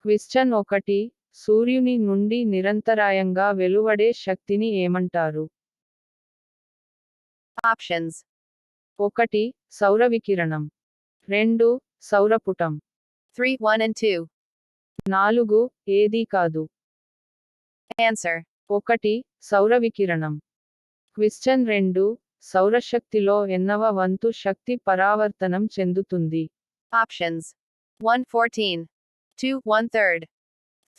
Question 1 సూర్యుని నుండి నిరంతరాయంగా వెలువడే శక్తిని ఏమంటారు? Options. 1 సౌర వికిరణం 2 సౌరపుటం 3, 1 and 2. 4 ఏదీ కాదు. Answer. 1 సౌర వికిరణం. క్వశ్చన్ 2 సౌరశక్తిలో ఎన్నవ వంతు శక్తి పరావర్తనం చెందుతుంది? Options. 1, 14. 2, 1/3.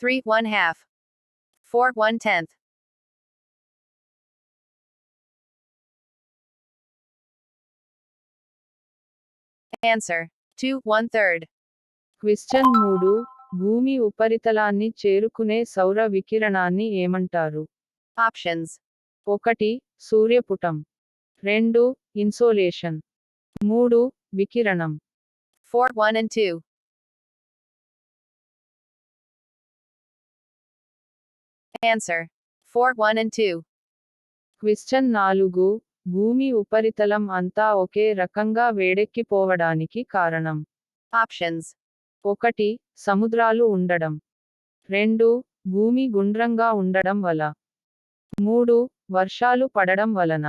3, 1/2. 4, 1/10. Answer. 2, 1/3. క్వశ్చన్ 3 భూమి ఉపరితలాన్ని చేరుకునే సౌర వికిరణాన్ని ఏమంటారు? Options. 1 సూర్యపుటం 2 ఇన్సోలేషన్ 3 వికిరణం 4, 1 and 2. Answer. 4, 1 and 2. క్వశ్చన్ 4 భూమి ఉపరితలం అంతా ఒకే రకంగా వేడెక్కిపోవడానికి కారణం? Options. 1 సముద్రాలు ఉండడం 2 భూమి గుండ్రంగా ఉండడం వల్ల 3 వర్షాలు పడడం వలన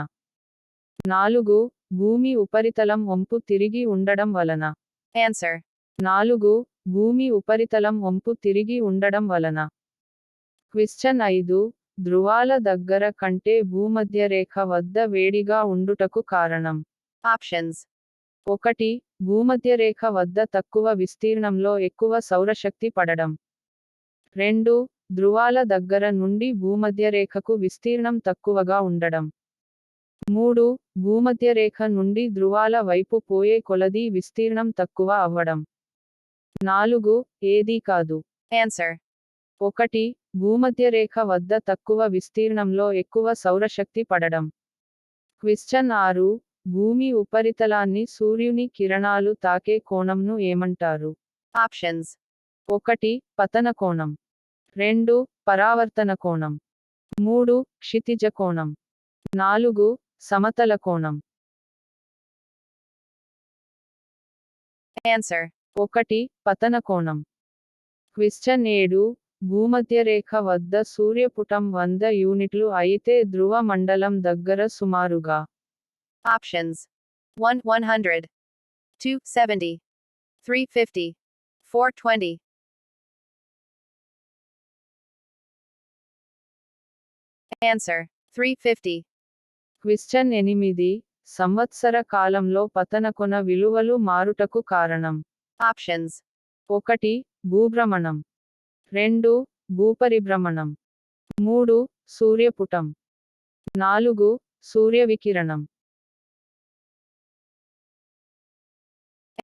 4 భూమి ఉపరితలం వంపు తిరిగి ఉండడం వలన Answer. 4 భూమి ఉపరితలం వంపు తిరిగి ఉండడం వలన. క్వశ్చన్ 5 ధృవాల దగ్గర కంటే భూమధ్యరేఖ వద్ద వేడిగా ఉండుటకు కారణం? Options. 1 భూమధ్యరేఖ వద్ద తక్కువ విస్తీర్ణంలో ఎక్కువ సౌరశక్తి పడడం 2 ధృవాల దగ్గర నుండి భూమధ్యరేఖకు విస్తీర్ణం తక్కువగా ఉండడం 3 భూమధ్యరేఖ నుండి ధృవాల వైపు పోయే కొలది విస్తీర్ణం తక్కువ అవ్వడం 4 ఏదీ కాదు. Answer. 1 భూమధ్యరేఖ వద్ద తక్కువ విస్తీర్ణంలో ఎక్కువ సౌరశక్తి పడడం. క్వశ్చన్ 6 భూమి ఉపరితలాన్ని సూర్యుని కిరణాలు తాకే కోణంను ఏమంటారు? Options. 1 పతన కోణం 2 పరావర్తన కోణం 3 క్షితిజ కోణం 4 సమతల కోణం. Answer. 1 పతన కోణం. క్వశ్చన్ 7 భూమధ్యరేఖ వద్ద సూర్యపుటం 100 యూనిట్లు అయితే ధ్రువ మండలం దగ్గర సుమారుగా? Options. 1, 100. 2, 70. 3, 50. 4, 20. Answer. 350. క్వశ్చన్ 8 సంవత్సర కాలంలో పతన కొన విలువలు మారుటకు కారణం? Options. 1 భూభ్రమణం 2 భూపరిభ్రమణం 3 సూర్యపుటం 4 సూర్యవికిరణం.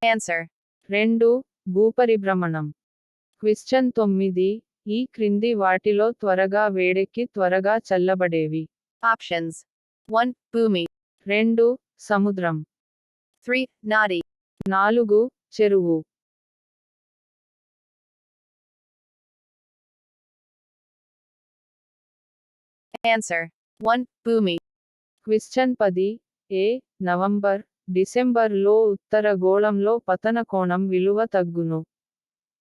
Answer. 2 భూపరిభ్రమణం. క్వశ్చన్ 9 ఈ క్రింది వాటిలో త్వరగా వేడెక్కి త్వరగా చల్లబడేవి? Options. 1, Bhumi. 2 సముద్రం 3, Nadi. 4 చెరువు. Answer. 1, Bhumi. క్వశ్చన్ 10 ఏ నవంబర్ డిసెంబర్ లో ఉత్తర గోళంలో పతన కోణం విలువ తగ్గును?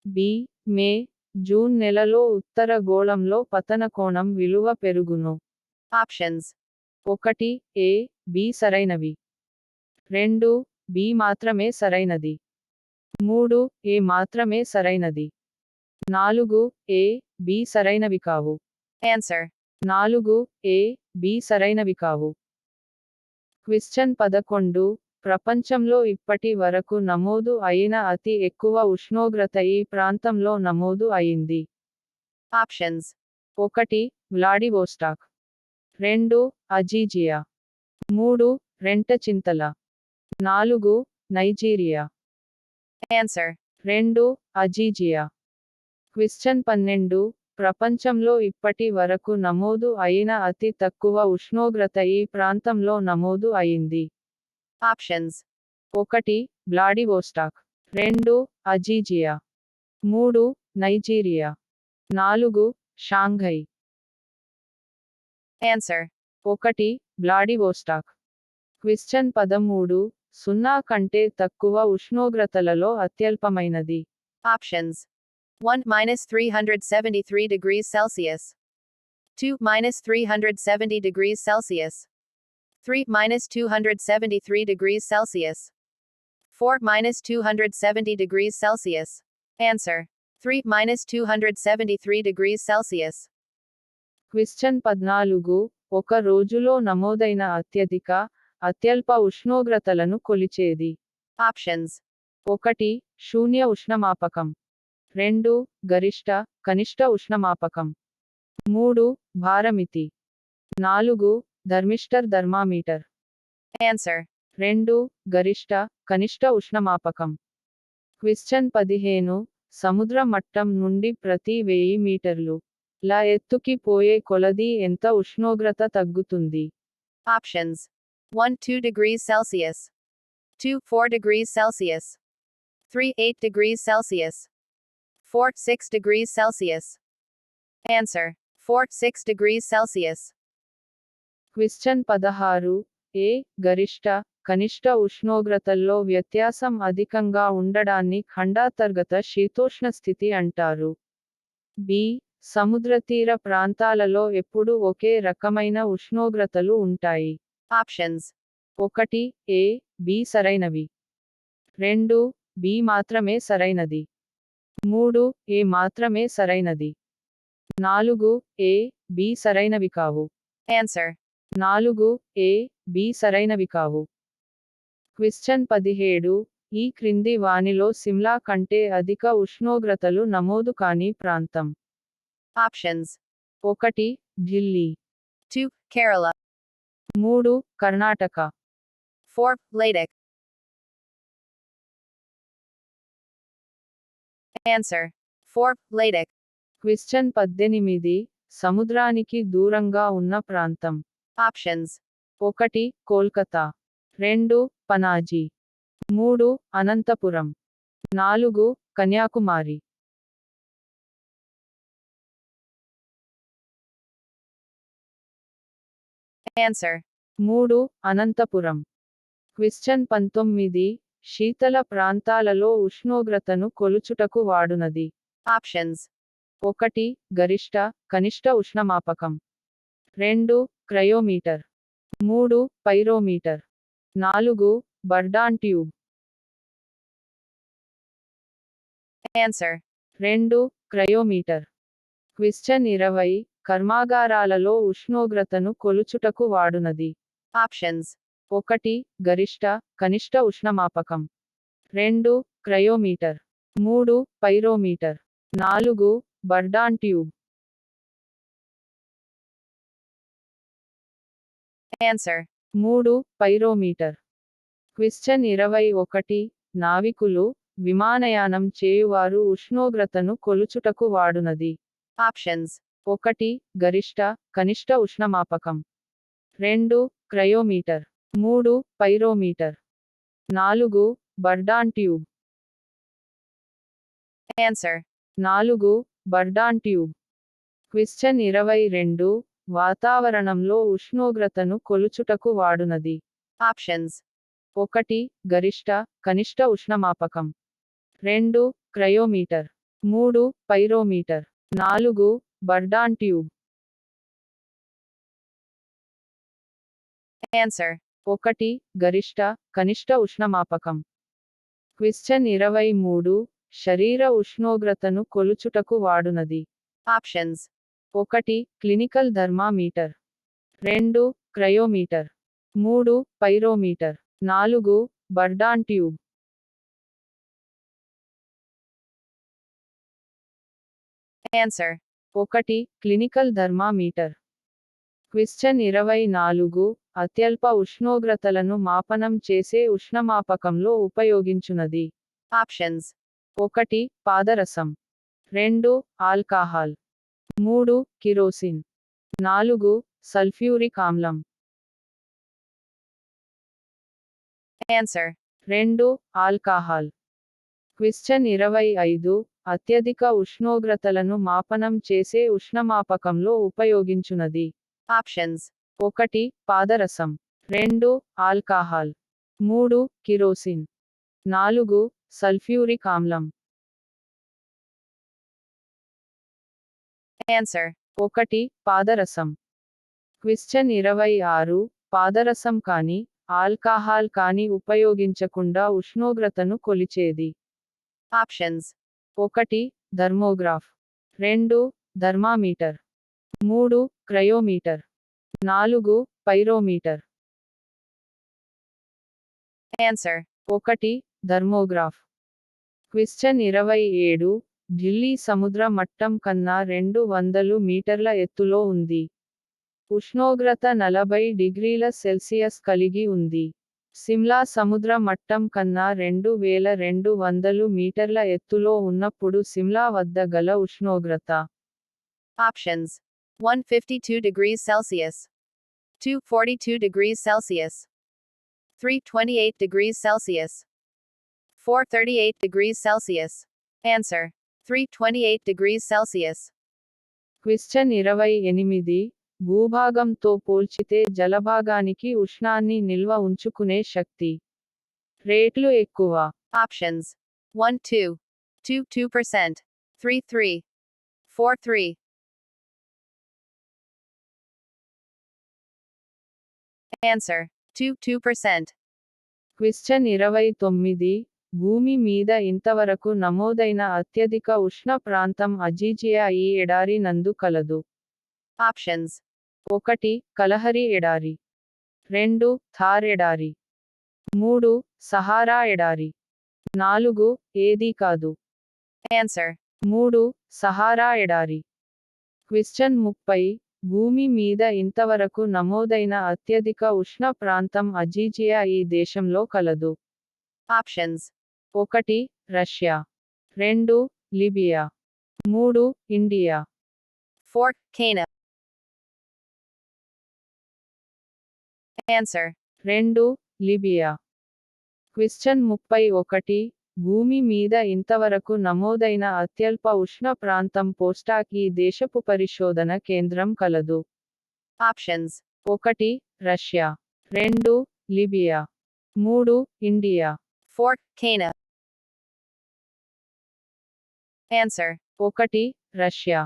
బి మే జూన్ నెలలో ఉత్తర గోళంలో పతన కోణం విలువ పెరుగును? Options. 1 ఏ బి సరైనవి 2 బి మాత్రమే సరైనది 3 ఏ మాత్రమే సరైనది 4 ఏ బి సరైనవి కావు. Answer. 4 ఏ బి సరైనవి కావు. క్వశ్చన్ 11 ప్రపంచంలో ఇప్పటి వరకు నమోదు అయిన అతి ఎక్కువ ఉష్ణోగ్రత ఈ ప్రాంతంలో నమోదు అయింది? Options. 1 Vladivostok 2 Aziziya 3 Rentachintala 4 Nigeria. Answer. 2 Aziziya. Question 12 ప్రపంచంలో ఇప్పటి వరకు నమోదు అయిన అతి తక్కువ ఉష్ణోగ్రత ఈ ప్రాంతంలో నమోదు అయింది? Options. 1 Vladivostok 2 Aziziya 3 Nigeria 4 Shanghai. Answer. 1 Vladivostok. Question 13 0 కంటే తక్కువ ఉష్ణోగ్రతలలో అత్యల్పమైనది? Options. 1 minus 373 degrees Celsius. 2 minus 370 degrees Celsius. 3 minus 273 degrees Celsius. 4 minus 270 degrees Celsius. Answer. 3 minus 273 degrees Celsius. Question 14 ఒక రోజులో నమోదైన అత్యధిక అత్యల్ప ఉష్ణోగ్రతలను కొలిచేది. Options. 1 శూన్య ఉష్ణమాపకం. 2 గరిష్ట కనిష్ట ఉష్ణమాపకం. 3 భారమితి. 4 థర్మిస్టర్ థర్మామీటర్. Answer. 2 గరిష్ట కనిష్ట ఉష్ణమాపకం. క్వశ్చన్ 15 సముద్ర మట్టం నుండి ప్రతి 1000 మీటర్లు ల ఎత్తుకి పోయే కొలది ఎంత ఉష్ణోగ్రత తగ్గుతుంది? Options. 1 2 degrees Celsius. 2 4 degrees Celsius. 3 8 degrees Celsius. 4 6 degrees Celsius. Answer. 4 6 degrees Celsius. Question 16 ఏ గరిష్ట కనిష్ట ఉష్ణోగ్రతల్లో వ్యత్యాసం అధికంగా ఉండడాన్ని ఖండాంతర్గత శీతోష్ణ స్థితి అంటారు. బి సముద్రతీర ప్రాంతాలలో ఎప్పుడు ఒకే రకమైన ఉష్ణోగ్రతలు ఉంటాయి. Options. 1 ఏ బి సరైనవి. 2 బి మాత్రమే సరైనది. 3 ఏ మాత్రమే సరైనది. 4 ఏ బి సరైనవి కావు. Answer. 4 ఏ బి సరైనవి కావు. క్వశ్చన్ 17 ఈ క్రింది వానిలో సిమ్లా కంటే అధిక ఉష్ణోగ్రతలు నమోదు కాని ప్రాంతం. Options. 1 Delhi. 2 Kerala. 3 Karnataka. 4 Ladakh. Answer. 4 Ladakh. Question 18 సముద్రానికి దూరంగా ఉన్న ప్రాంతం. Options. 1 Kolkata. 2 Panaji. 3 Anantapuram. 4 Kanyakumari. Answer. 3 Anantapuram. Question 19 శీతల ప్రాంతాలలో ఉష్ణోగ్రతను కొలుచుటకు వాడునది. Options. 1 గరిష్ట కనిష్ట ఉష్ణమాపకం. 2 cryometer. 3 pyrometer. 4 Bourdon tube. Answer. 2 cryometer. Question 20 కర్మాగారాలలో ఉష్ణోగ్రతను కొలుచుటకు వాడునది. Options. 1 గరిష్ట కనిష్ట ఉష్ణమాపకం. 2 cryometer. 3 pyrometer. 4 Bourdon tube. Answer. 3 pyrometer. Question 21 నావికులు విమానయానం చేయువారు ఉష్ణోగ్రతను కొలుచుటకు వాడునది. Options. 1 గరిష్ట కనిష్ట ఉష్ణమాపకం. 2 cryometer. 3 pyrometer. 4 Bourdon tube. Answer. 4 Bourdon tube. Question 22 వాతావరణంలో ఉష్ణోగ్రతను కొలుచుటకు వాడునది. Options. 1 గరిష్ట కనిష్ట ఉష్ణమాపకం. 2 cryometer. 3 pyrometer. 4 Bourdon tube. Answer. 1 గరిష్ట కనిష్ట ఉష్ణమాపకం. క్వశ్చన్ 23 శరీర ఉష్ణోగ్రతను కొలుచుటకు వాడునది. Options. 1 clinical thermometer. 2 cryometer. 3 pyrometer. 4 Bourdon tube. Answer. 1 clinical thermometer. Question 24 అత్యల్ప ఉష్ణోగ్రతలను మాపనం చేసే ఉష్ణమాపకంలో ఉపయోగించునది. Options. 1 పాదరసం. 2 ఆల్కహాల్. 3 కిరోసిన్. 4 సల్ఫ్యూరిక్ ఆమ్లం. Answer. 2 ఆల్కహాల్. క్వశ్చన్ 25 అత్యధిక ఉష్ణోగ్రతలను మాపనం చేసే ఉష్ణమాపకంలో ఉపయోగించునది. Options. 1 పాదరసం. 2 ఆల్కహాల్. 3 కిరోసిన్. 4 సల్ఫ్యూరిక్ ఆమ్లం. Answer. 1. పాదరసం. క్వశ్చన్ 26. పాదరసం కాని, ఆల్కహాల్ కాని ఉపయోగించకుండా ఉష్ణోగ్రతను కొలిచేది. Options. 1. Thermograph. 2. Thermometer. 3. Cryometer. 4. Pyrometer. Answer. 1. Thermograph. Question 27. Delhi సముద్ర మట్టం కన్నా 200 మీటర్ల ఎత్తులో ఉంది. ఉష్ణోగ్రత 40 డిగ్రీల సెల్సియస్ కలిగి ఉంది. సిమ్లా సముద్ర మట్టం కన్నా 2200 మీటర్ల ఎత్తులో ఉన్నప్పుడు సిమ్లా వద్ద గల ఉష్ణోగ్రత. Options. 152 degrees Celsius. 242 degrees Celsius. 328 degrees Celsius. 438 degrees Celsius. Answer. 328 degrees Celsius. Question 28. భూభాగంతో పోల్చితే జలభాగానికి ఉష్ణాన్ని నిల్వ ఉంచుకునే శక్తి రేట్లు ఎక్కువ. Options. 1 2. 2 2%. 3 3. 4 3. Answer. 2 2%. క్వశ్చన్ 29. భూమి మీద ఇంతవరకు నమోదైన అత్యధిక ఉష్ణ ప్రాంతం అజీజియా ఈ ఎడారి నందు కలదు. Options. 1. కలహరి ఎడారి. 2. థార్ ఎడారి. 3. సహారా ఎడారి. 4. ఏదీ కాదు. Answer. 3. సహారా ఎడారి. క్వశ్చన్ 30. భూమి మీద ఇంతవరకు నమోదైన అత్యధిక ఉష్ణ ప్రాంతం అజీజియా ఈ దేశంలో కలదు. Options. 1. Russia. 2. Libya. 3. India. 4. Cana. Answer. 2. Libya. Question 31. భూమి మీద ఇంతవరకు నమోదైన అత్యల్ప ఉష్ణ ప్రాంతం పోస్టాక్ ఈ దేశపు పరిశోధన కేంద్రం కలదు. Options. 1. Russia. 2. Libya. 3. India. 4. Cana. Answer. 1. Russia.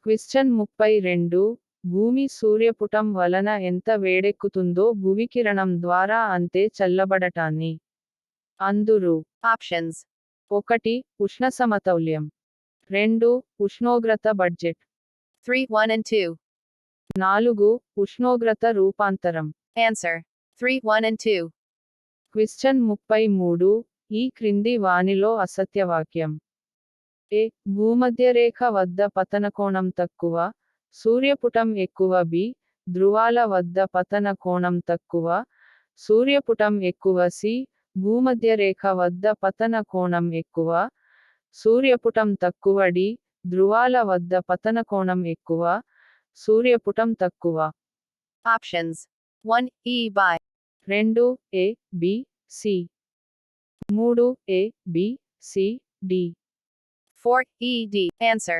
Question 32. భూమి సూర్యపుటం వలన ఎంత వేడెక్కుతుందో భువికిరణం ద్వారా అంతే చల్లబడటాన్ని అందురు. Options. 1. ఉష్ణ సమతౌల్యం. 2. ఉష్ణోగ్రత బడ్జెట్. 3 1 and 2. 4. ఉష్ణోగ్రత రూపాంతరం. Answer. 3 1 and 2. క్వశ్చన్ 33. ఈ క్రింది వానిలో అసత్యవాక్యం. ఏ. భూమధ్యరేఖ వద్ద పతనకోణం తక్కువ, సూర్యపుటం ఎక్కువ. బి. ధృవాల వద్ద పతన కోణం తక్కువ, సూర్యపుటం ఎక్కువ. సి. భూమధ్యరేఖ వద్ద పతన కోణం ఎక్కువ, సూర్యపుటం తక్కువ. డి. ధృవాల వద్ద పతన కోణం ఎక్కువ, సూర్యపుటం తక్కువ. Options. 1. E by. 2. A, B, C. 3. A, B, C, D. 4. E D. Answer.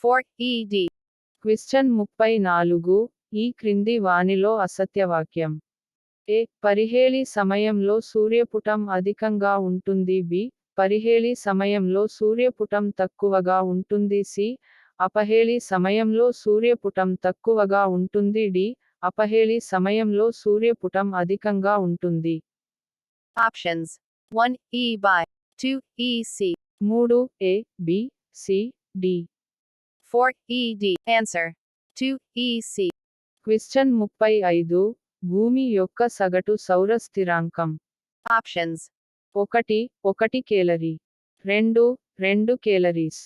4. E D. Question 34. ఈ క్రింది వానిలో అసత్యవాక్యం. ఏ. పరిహేళి సమయంలో సూర్యపుటం అధికంగా ఉంటుంది. బి. పరిహేళి సమయంలో సూర్యపుటం తక్కువగా ఉంటుంది. సి. అపహేళి సమయంలో సూర్యపుటం తక్కువగా ఉంటుంది. డి. అపహేళి సమయంలో సూర్యపుటం అధికంగా ఉంటుంది. Options. 1. E by. 2. E C. 3. A, B, C, D. 4. E D. Answer. 2. E C. Question 35. భూమి యొక్క సగటు సౌర స్థిరాంకం. Options. 1. 1 calorie. 2. 2 calories.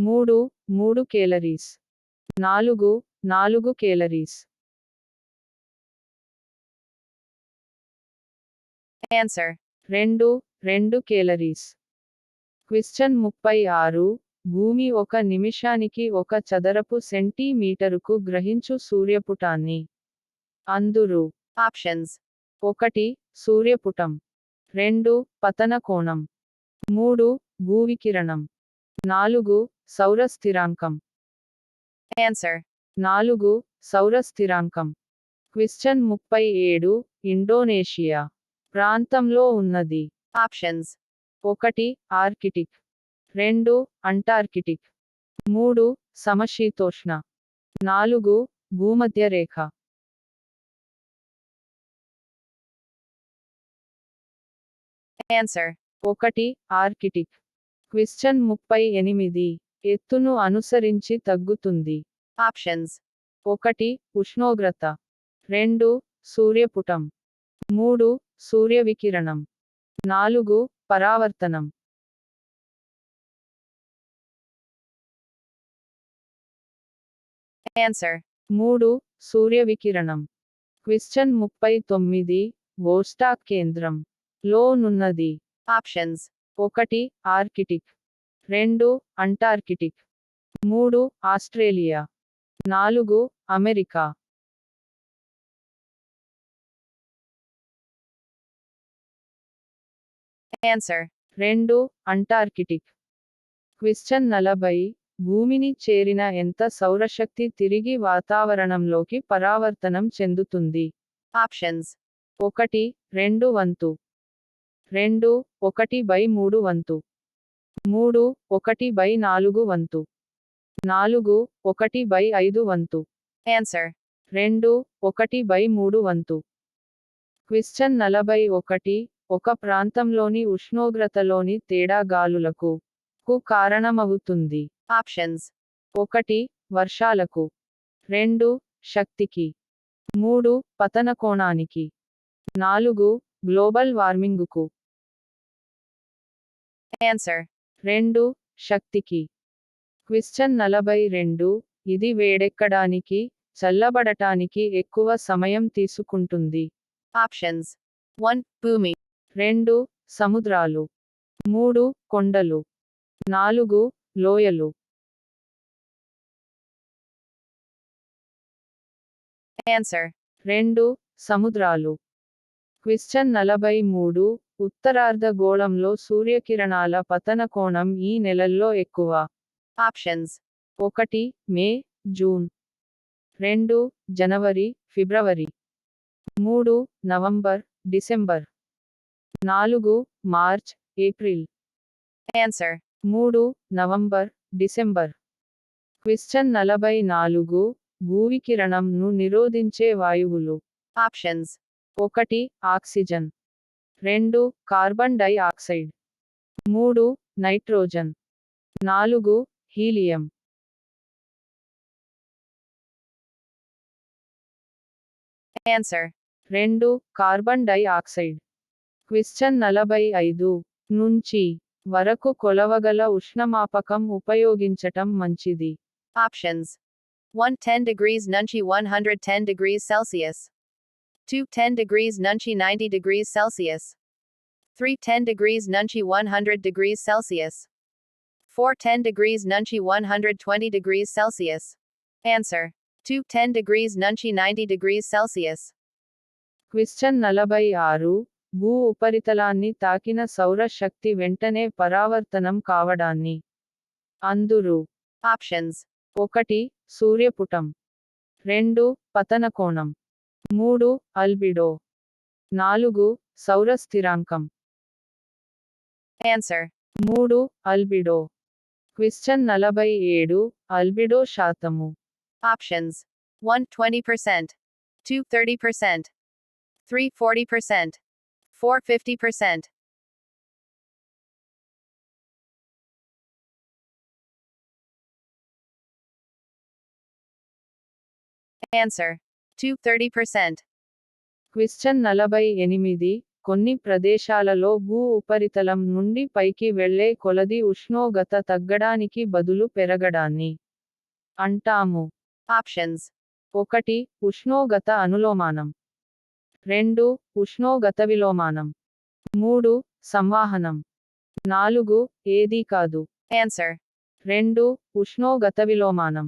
3. 3 calories. 4. 4 calories. Answer. 2. 2 calories. Question 36. భూమి ఒక నిమిషానికి 1 చదరపు సెంటీమీటరుకు గ్రహించు సూర్యపుటాన్ని అందురు. Options. 1. సూర్యపుటం. 2. పతన కోణం. 3. భూవికిరణం. 4. సౌర స్థిరాంకం. Answer. 4. సౌర స్థిరాంకం. క్వశ్చన్ 37. ఇండోనేషియా ప్రాంతంలో ఉన్నది. Options. 1. ఆర్కిటిక్. 2. అంటార్కిటిక్. 3. సమశీతోష్ణ. 4 భూమధ్య రేఖ. Answer. 1 ఆర్కిటిక్. క్వశ్చన్ 38 ఎత్తును అనుసరించి తగ్గుతుంది. Options. 1 ఉష్ణోగ్రత. 2 సూర్యపుటం. 3 సూర్యవికిరణం. 4 పరావర్తనం. Answer. 3 సూర్యవికిరణం. క్వశ్చన్ 39 వోస్టాక్ కేంద్రం లో నున్నది. Options. 1 Arctic. 2 Antarctic. 3 Australia. 4 America. Answer. 2 Antarctic. Question 40 భూమిని చేరిన ఎంత సౌరశక్తి తిరిగి వాతావరణంలోకి పరావర్తనం చెందుతుంది. Options. 1 2 వంతు. 2 1/3 వంతు. 3 1/4 వంతు. 4 1/5 వంతు. Answer. 2 1/3 వంతు. క్వశ్చన్ 41 ఒక ప్రాంతంలోని ఉష్ణోగ్రతలోని తేడా గాలులకు కు కారణమవుతుంది. Options. 1 వర్షాలకు. 2 శక్తికి. 3 పతన కోణానికి. 4 గ్లోబల్ వార్మింగుకు. Answer. 2 శక్తికి. క్వశ్చన్ 42 ఇది వేడెక్కడానికి, చల్లబడటానికి ఎక్కువ సమయం తీసుకుంటుంది. Options. 1 భూమి. 2 సముద్రాలు. 3 కొండలు. 4 లోయలు. Answer. 2 సముద్రాలు. క్వశ్చన్ 43 ఉత్తరార్ధగోళంలో సూర్యకిరణాల పతన కోణం ఈ నెలల్లో ఎక్కువ. Options. 1 May June. 2 జనవరి ఫిబ్రవరి. 3 November December. 4 March April. Answer. 3 November December. Question 44 భూవికిరణం ను నిరోధించే వాయువులు. Options. 1 oxygen. 2 carbon dioxide. 3 nitrogen. 4 helium. Answer. 2 carbon dioxide. Question 45 నుంచి వరకు కొలవగల ఉష్ణమాపకం ఉపయోగించటం మంచిది. Options. 1 10 degrees Nunchi 110 degrees Celsius. 2 10 degrees Nunchi 90 degrees Celsius. 3 10 degrees Nunchi 100 degrees Celsius. 4 10 degrees Nunchi 120 degrees Celsius. Answer. 2 10 degrees Nunchi 90 degrees Celsius. Question 46 భూ ఉపరితలాన్ని తాకిన సౌర శక్తి వెంటనే పరావర్తనం కావడాన్ని అందురు. Options. 1 సూర్యపుటం. 2 పతన కోణం. 3 అల్బిడో. 4 సౌర స్థిరాంకం. Answer. 3 అల్బిడో. క్వశ్చన్ 47 అల్బిడో శాతము. Options. 1 20%. 2 30%. 3 40%. 4 50%. Answer. 2 30%. క్వశ్చన్ 48 కొన్ని ప్రదేశాలలో భూ ఉపరితలం నుండి పైకి వెళ్ళే కొలది ఉష్ణోగ్రత తగ్గడానికి బదులు పెరగడాన్ని అంటాము. Options. 1 ఉష్ణోగ్రత అనులోమానం. 2 ఉష్ణోగ్రత విలోమానం. 3 సంవాహనం. 4 ఏదీ కాదు. Answer. 2 ఉష్ణోగ్రత విలోమానం.